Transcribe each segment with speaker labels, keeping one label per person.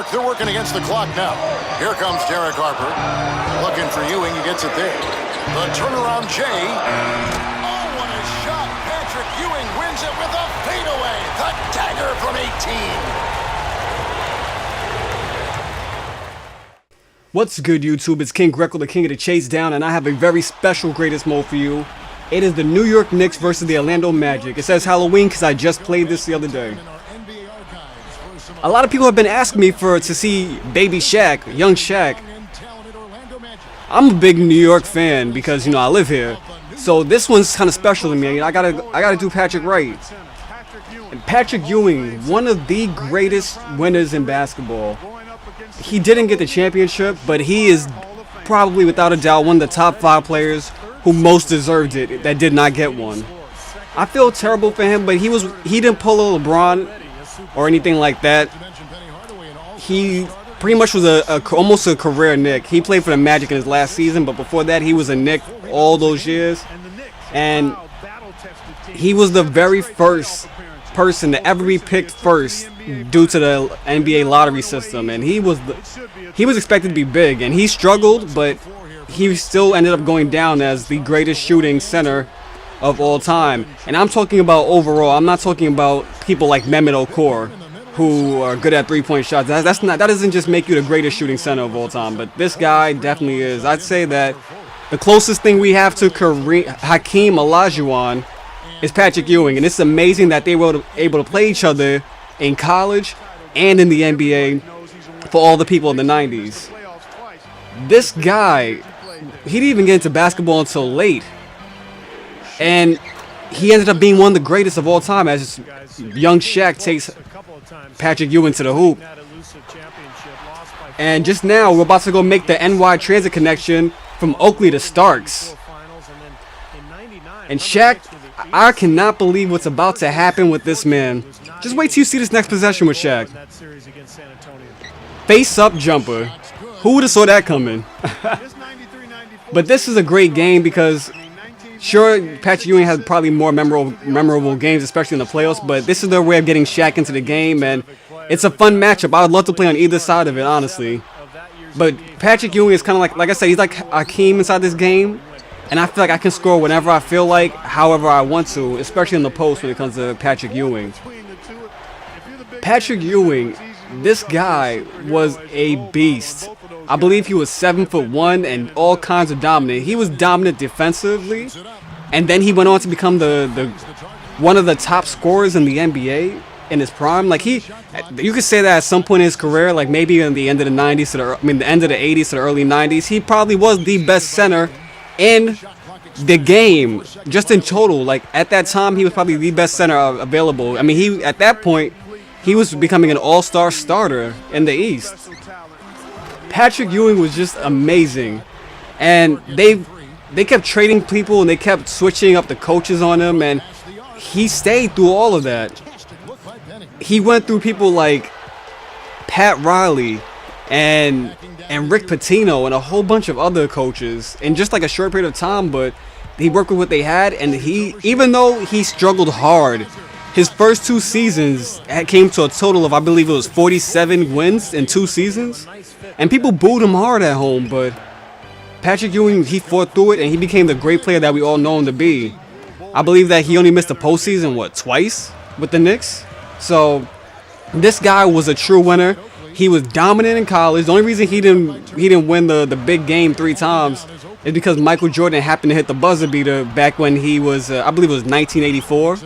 Speaker 1: York, they're working against the clock now. Here comes Derek Harper. Looking for Ewing. He gets it there. The turnaround Jay. Oh, what a shot. Patrick Ewing wins it with a fadeaway. The dagger from 18.
Speaker 2: What's good, YouTube? It's King Greco, the king of the chase down, and I have a very special greatest mode for you. It is the New York Knicks versus the Orlando Magic. It says Halloween because I just played this the other day. A lot of people have been asking me to see Baby Shaq, Young Shaq. I'm a big New York fan because, you know, I live here. So this one's kind of special to me. I gotta do Patrick right. And Patrick Ewing, one of the greatest winners in basketball. He didn't get the championship, but he is probably, without a doubt, one of the top 5 players who most deserved it that did not get one. I feel terrible for him, but he didn't pull a LeBron or anything like that. He pretty much was almost a career Knick. He played for the Magic in his last season, but before that he was a Knick all those years, and he was the very first person to ever be picked first due to the NBA lottery system, and he was expected to be big, and he struggled, but he still ended up going down as the greatest shooting center of all time. And I'm talking about overall. I'm not talking about people like Mehmet Okur who are good at three-point shots. That doesn't just make you the greatest shooting center of all time, but this guy definitely is. I'd say that the closest thing we have to Hakeem Olajuwon is Patrick Ewing, and it's amazing that they were able to play each other in college and in the NBA for all the people in the 90s. This guy, he didn't even get into basketball until late, and he ended up being one of the greatest of all time as Young Shaq takes Patrick Ewing to the hoop. And just now, we're about to go make the NY Transit connection from Oakley to Starks. And Shaq, I cannot believe what's about to happen with this man. Just wait till you see this next possession with Shaq. Face-up jumper. Who would have saw that coming? But this is a great game because, sure, Patrick Ewing has probably more memorable games, especially in the playoffs, but this is their way of getting Shaq into the game, and it's a fun matchup. I would love to play on either side of it, honestly. But Patrick Ewing is kind of like I said, he's like Hakeem inside this game, and I feel like I can score whenever I feel like, however I want to, especially in the post when it comes to Patrick Ewing. Patrick Ewing, this guy was a beast. I believe he was 7'1" and all kinds of dominant. He was dominant defensively, and then he went on to become the one of the top scorers in the NBA in his prime. Like you could say that at some point in his career, like maybe in the end of the 90s the end of the 80s to the early 90s, he probably was the best center in the game, just in total. Like at that time, he was probably the best center available. I mean, at that point, he was becoming an all-star starter in the East. Patrick Ewing was just amazing, and they kept trading people and they kept switching up the coaches on him, and he stayed through all of that. He went through people like Pat Riley and Rick Pitino and a whole bunch of other coaches in just like a short period of time, but he worked with what they had, and even though he struggled hard, his first 2 seasons came to a total of, I believe it was 47 wins in 2 seasons. And people booed him hard at home, but Patrick Ewing, he fought through it, and he became the great player that we all know him to be. I believe that he only missed the postseason, twice with the Knicks? So this guy was a true winner. He was dominant in college. The only reason he didn't win the big game 3 times is because Michael Jordan happened to hit the buzzer beater back when he was, I believe it was 1984.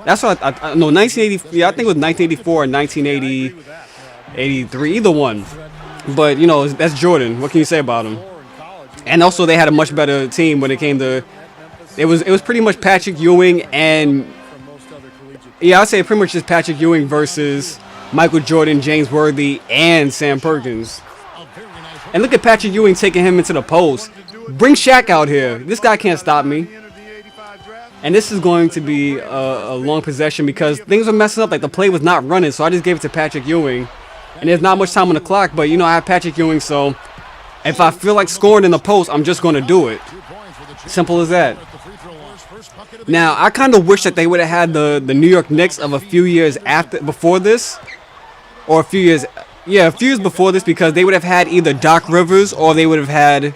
Speaker 2: That's what I know, 1980. Yeah, I think it was 1984 or 1983, either one. But you know, that's Jordan. What can you say about him? And also, they had a much better team when it came to. It was pretty much Patrick Ewing and, yeah, I'd say pretty much just Patrick Ewing versus Michael Jordan, James Worthy, and Sam Perkins. And look at Patrick Ewing taking him into the post. Bring Shaq out here. This guy can't stop me. And this is going to be a long possession because things were messing up. Like the play was not running, so I just gave it to Patrick Ewing. And there's not much time on the clock, but you know I have Patrick Ewing, so if I feel like scoring in the post, I'm just going to do it. Simple as that. Now, I kind of wish that they would have had the New York Knicks of a few years before this, or a few years Yeah, a few years before this, because they would have had either Doc Rivers or they would have had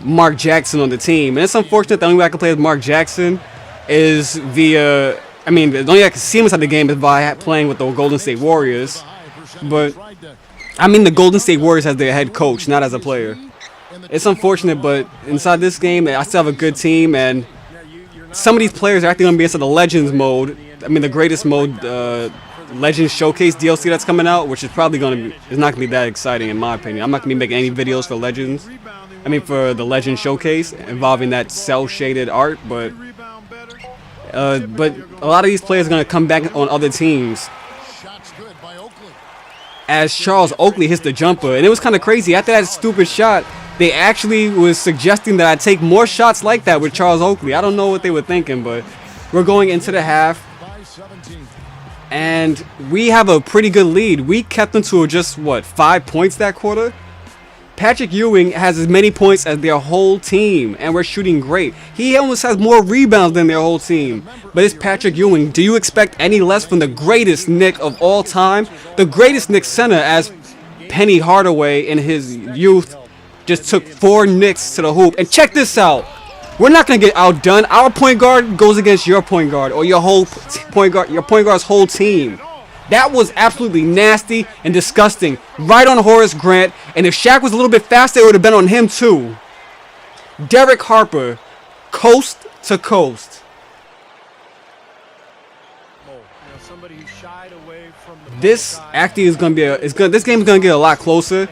Speaker 2: Mark Jackson on the team. And it's unfortunate the only way I can play with Mark Jackson is via, I mean, the only way I can see him inside the game is by playing with the Golden State Warriors. But, I mean the Golden State Warriors as their head coach, not as a player. It's unfortunate, but inside this game, I still have a good team, and some of these players are actually going to be inside the Legends mode. I mean, the greatest mode, Legends Showcase DLC that's coming out, which is probably going to be, it's not going to be that exciting in my opinion. I'm not going to be making any videos for Legends. I mean, for the Legends Showcase involving that cel-shaded art, but a lot of these players are going to come back on other teams. As Charles Oakley hits the jumper, and it was kind of crazy. After that stupid shot, they actually was suggesting that I take more shots like that with Charles Oakley. I don't know what they were thinking, but we're going into the half, and we have a pretty good lead. We kept them to just, what, 5 points that quarter? Patrick Ewing has as many points as their whole team, and we're shooting great. He almost has more rebounds than their whole team. But it's Patrick Ewing. Do you expect any less from the greatest Knick of all time? The greatest Knicks center, as Penny Hardaway in his youth just took 4 Knicks to the hoop. And check this out. We're not going to get outdone. Our point guard goes against your point guard, or your whole point guard, your point guard's whole team. That was absolutely nasty and disgusting. Right on Horace Grant. And if Shaq was a little bit faster, it would have been on him too. Derek Harper, coast to coast. This actually is going to be this game is going to get a lot closer.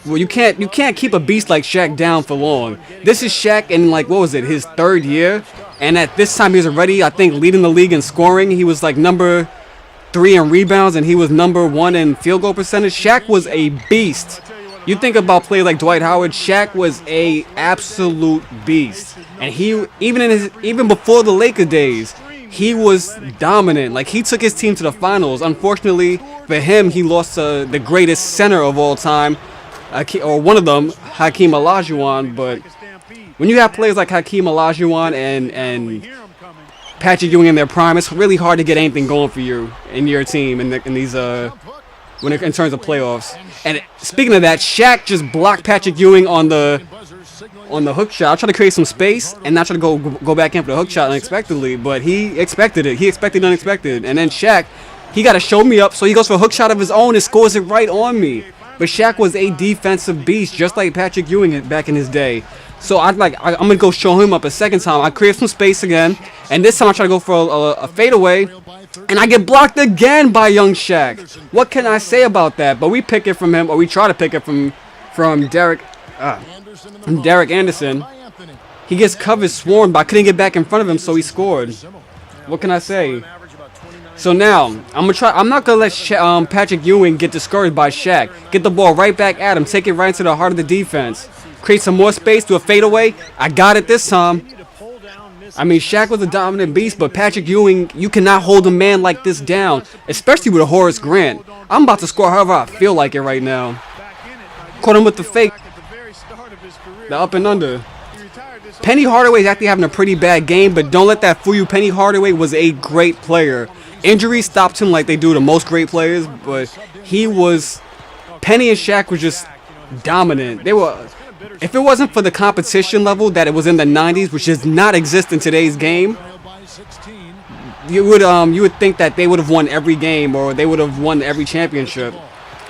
Speaker 2: Well, you can't keep a beast like Shaq down for long. This is Shaq in, like, what was it, his 3rd year, and at this time he was already, I think, leading the league in scoring. He was like number 3 in rebounds, and he was number 1 in field goal percentage. Shaq was a beast. You think about players like Dwight Howard, Shaq was a absolute beast, and he even before the Laker days, he was dominant. Like, he took his team to the finals. Unfortunately for him, he lost to the greatest center of all time, or one of them, Hakeem Olajuwon. But when you have players like Hakeem Olajuwon and Patrick Ewing in their prime, it's really hard to get anything going for you in your team in these in terms of playoffs. And speaking of that, Shaq just blocked Patrick Ewing on the hook shot. I tried to create some space and not try to go back in for the hook shot unexpectedly, but he expected it. He expected unexpected. And then Shaq, he got to show me up, so he goes for a hook shot of his own and scores it right on me. But Shaq was a defensive beast, just like Patrick Ewing back in his day. So I'm gonna go show him up a second time. I create some space again, and this time I try to go for a fadeaway, and I get blocked again by Young Shaq. What can I say about that? But we pick it from him, or we try to pick it from Derek Anderson. He gets covered, swarmed, but I couldn't get back in front of him, so he scored. What can I say? So now I'm not gonna let Patrick Ewing get discouraged by Shaq. Get the ball right back at him. Take it right into the heart of the defense. Create some more space, do a fadeaway. I got it this time. I mean, Shaq was a dominant beast, but Patrick Ewing, you cannot hold a man like this down, especially with a Horace Grant. I'm about to score however I feel like it right now. Caught him with the fake, the up and under. Penny Hardaway's actually having a pretty bad game, but don't let that fool you. Penny Hardaway was a great player. Injuries stopped him like they do to most great players, but Penny and Shaq were just dominant. They were. If it wasn't for the competition level that it was in the 90s, which does not exist in today's game, you would think that they would have won every game or they would have won every championship.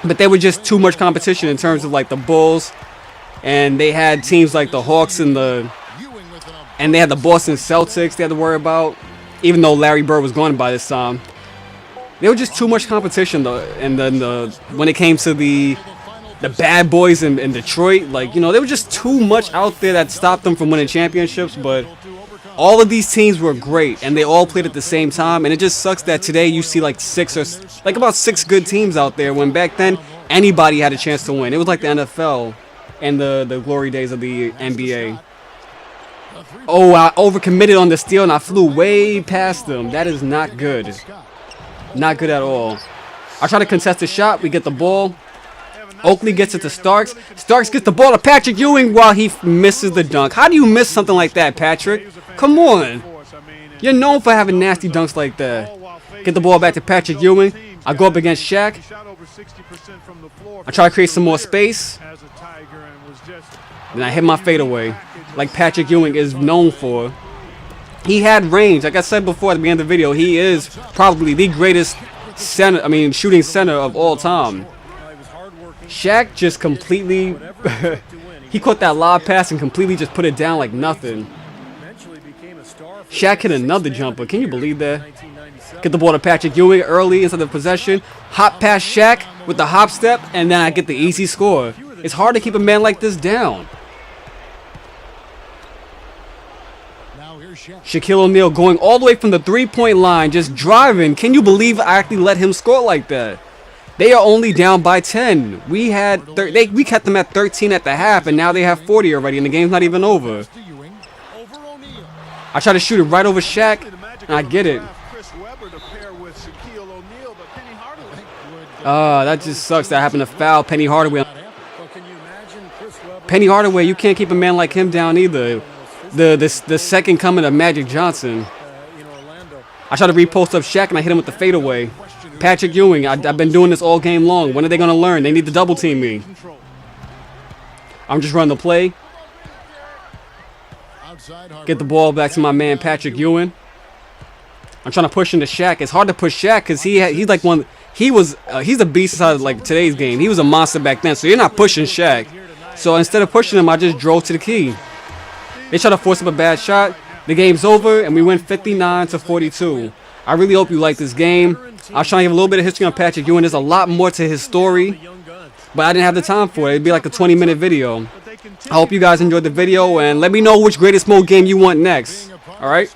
Speaker 2: But they were just too much competition in terms of like the Bulls, and they had teams like the Hawks and they had the Boston Celtics they had to worry about, even though Larry Bird was gone by this time. There was just too much competition though, and then when it came to the bad boys in Detroit, like, you know, there was just too much out there that stopped them from winning championships. But all of these teams were great, and they all played at the same time. And it just sucks that today you see like about six good teams out there, when back then anybody had a chance to win. It was like the NFL and the glory days of the NBA. Oh, I overcommitted on the steal and I flew way past them. That is not good. Not good at all. I try to contest the shot. We get the ball. Oakley gets it to Starks. Starks gets the ball to Patrick Ewing while he misses the dunk. How do you miss something like that, Patrick? Come on. You're known for having nasty dunks like that. Get the ball back to Patrick Ewing. I go up against Shaq. I try to create some more space. Then I hit my fadeaway, like Patrick Ewing is known for. He had range. Like I said before at the beginning of the video, he is probably the greatest shooting center of all time. Shaq just completely, he caught that lob pass and completely just put it down like nothing. Shaq hit another jumper. Can you believe that? Get the ball to Patrick Ewing early inside the possession. Hop past Shaq with the hop step, and then I get the easy score. It's hard to keep a man like this down. Shaquille O'Neal going all the way from the three-point line, just driving. Can you believe I actually let him score like that? They are only down by 10. We kept them at 13 at the half, and now they have 40 already, and the game's not even over. I try to shoot it right over Shaq, and I get it. That just sucks. That happened to foul Penny Hardaway. Penny Hardaway, you can't keep a man like him down either. The second coming of Magic Johnson. I try to repost up Shaq, and I hit him with the fadeaway. Patrick Ewing, I've been doing this all game long. When are they going to learn? They need to double team me. I'm just running the play. Get the ball back to my man Patrick Ewing. I'm trying to push into Shaq. It's hard to push Shaq because he's like he's a beast inside of like today's game. He was a monster back then, so you're not pushing Shaq. So instead of pushing him, I just drove to the key. They try to force up a bad shot. The game's over, and we win 59-42. I really hope you like this game. I was trying to give a little bit of history on Patrick Ewing. There's a lot more to his story, but I didn't have the time for it. It'd be like a 20-minute video. I hope you guys enjoyed the video, and let me know which greatest mode game you want next. All right?